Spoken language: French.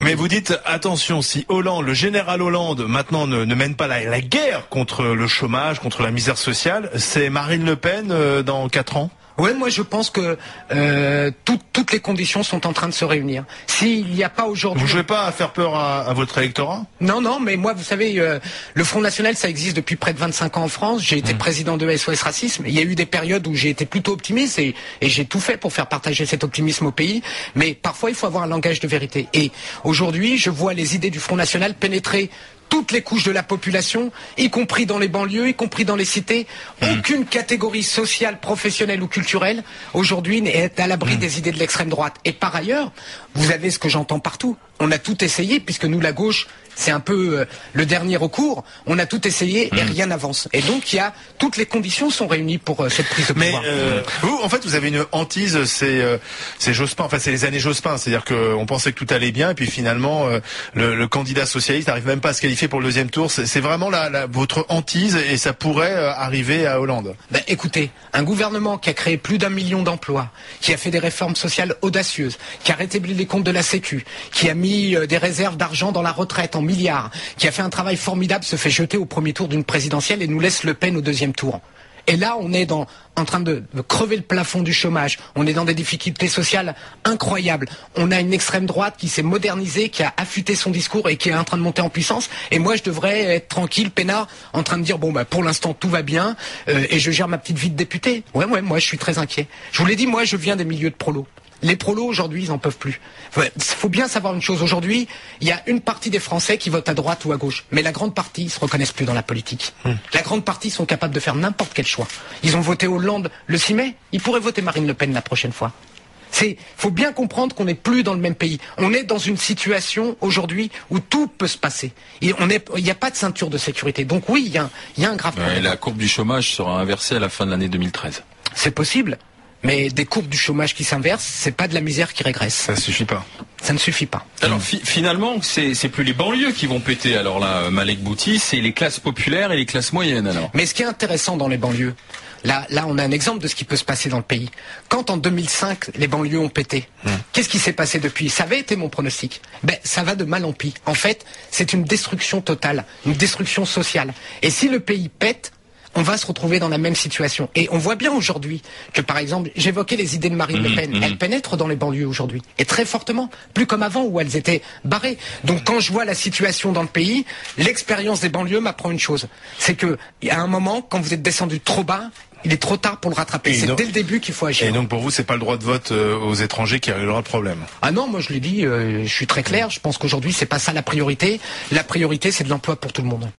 Mais vous dites, attention, si Hollande, le général Hollande, maintenant ne mène pas la guerre contre le chômage, contre la misère sociale, c'est Marine Le Pen dans 4 ans? Ouais, moi je pense que toutes les conditions sont en train de se réunir. S'il n'y a pas aujourd'hui... Vous jouez pas à faire peur à votre électorat? Non, mais moi, vous savez, le Front National, ça existe depuis près de 25 ans en France. J'ai été président de SOS Racisme. Il y a eu des périodes où j'ai été plutôt optimiste et j'ai tout fait pour faire partager cet optimisme au pays. Mais parfois, il faut avoir un langage de vérité. Et aujourd'hui, je vois les idées du Front National pénétrer toutes les couches de la population, y compris dans les banlieues, y compris dans les cités. Aucune catégorie sociale, professionnelle ou culturelle aujourd'hui n'est à l'abri des idées de l'extrême droite. Et par ailleurs, vous avez ce que j'entends partout. On a tout essayé, puisque nous, la gauche, c'est un peu le dernier recours. On a tout essayé et rien n'avance. Et donc, toutes les conditions sont réunies pour cette prise de pouvoir. Mais vous, en fait, vous avez une hantise, c'est Jospin. Enfin, c'est les années Jospin. C'est-à-dire qu'on pensait que tout allait bien, et puis finalement, le candidat socialiste n'arrive même pas à se qualifier pour le deuxième tour. C'est vraiment votre hantise, et ça pourrait arriver à Hollande. Ben, écoutez, un gouvernement qui a créé plus d'1 million d'emplois, qui a fait des réformes sociales audacieuses, qui a rétabli les comptes de la Sécu, qui a mis des réserves d'argent dans la retraite en milliards, qui a fait un travail formidable, se fait jeter au premier tour d'une présidentielle et nous laisse Le Pen au deuxième tour. Et là, on est en train de crever le plafond du chômage. On est dans des difficultés sociales incroyables. On a une extrême droite qui s'est modernisée, qui a affûté son discours et qui est en train de monter en puissance. Et moi, je devrais être tranquille, peinard, en train de dire, bon, bah, pour l'instant, tout va bien, et je gère ma petite vie de député. Ouais, moi, je suis très inquiet. Je vous l'ai dit, moi, je viens des milieux de prolos. Les prolos, aujourd'hui, ils n'en peuvent plus. Faut bien savoir une chose. Aujourd'hui, il y a une partie des Français qui votent à droite ou à gauche. Mais la grande partie, ils se reconnaissent plus dans la politique. La grande partie sont capables de faire n'importe quel choix. Ils ont voté Hollande le 6 mai. Ils pourraient voter Marine Le Pen la prochaine fois. Faut bien comprendre qu'on n'est plus dans le même pays. On est dans une situation aujourd'hui où tout peut se passer. Et il n'y a pas de ceinture de sécurité. Donc oui, il y a un grave problème. La courbe du chômage sera inversée à la fin de l'année 2013. C'est possible. Mais des courbes du chômage qui s'inversent, c'est pas de la misère qui régresse. Ça suffit pas. Ça ne suffit pas. Alors finalement, c'est plus les banlieues qui vont péter. Alors là, Malek Bouti, c'est les classes populaires et les classes moyennes. Alors. Mais ce qui est intéressant dans les banlieues, là, on a un exemple de ce qui peut se passer dans le pays. Quand en 2005, les banlieues ont pété, qu'est-ce qui s'est passé depuis? Ça avait été mon pronostic. Ben, ça va de mal en pis. En fait, c'est une destruction totale, une destruction sociale. Et si le pays pète, on va se retrouver dans la même situation. Et on voit bien aujourd'hui que, par exemple, j'évoquais les idées de Marine Le Pen. Elles pénètrent dans les banlieues aujourd'hui. Et très fortement. Plus comme avant où elles étaient barrées. Donc quand je vois la situation dans le pays, l'expérience des banlieues m'apprend une chose. C'est que, à un moment, quand vous êtes descendu trop bas, il est trop tard pour le rattraper. C'est dès le début qu'il faut agir. Et donc pour vous, c'est pas le droit de vote aux étrangers qui réglera le problème? Ah non, moi je l'ai dit, je suis très clair. Je pense qu'aujourd'hui, c'est pas ça la priorité. La priorité, c'est de l'emploi pour tout le monde.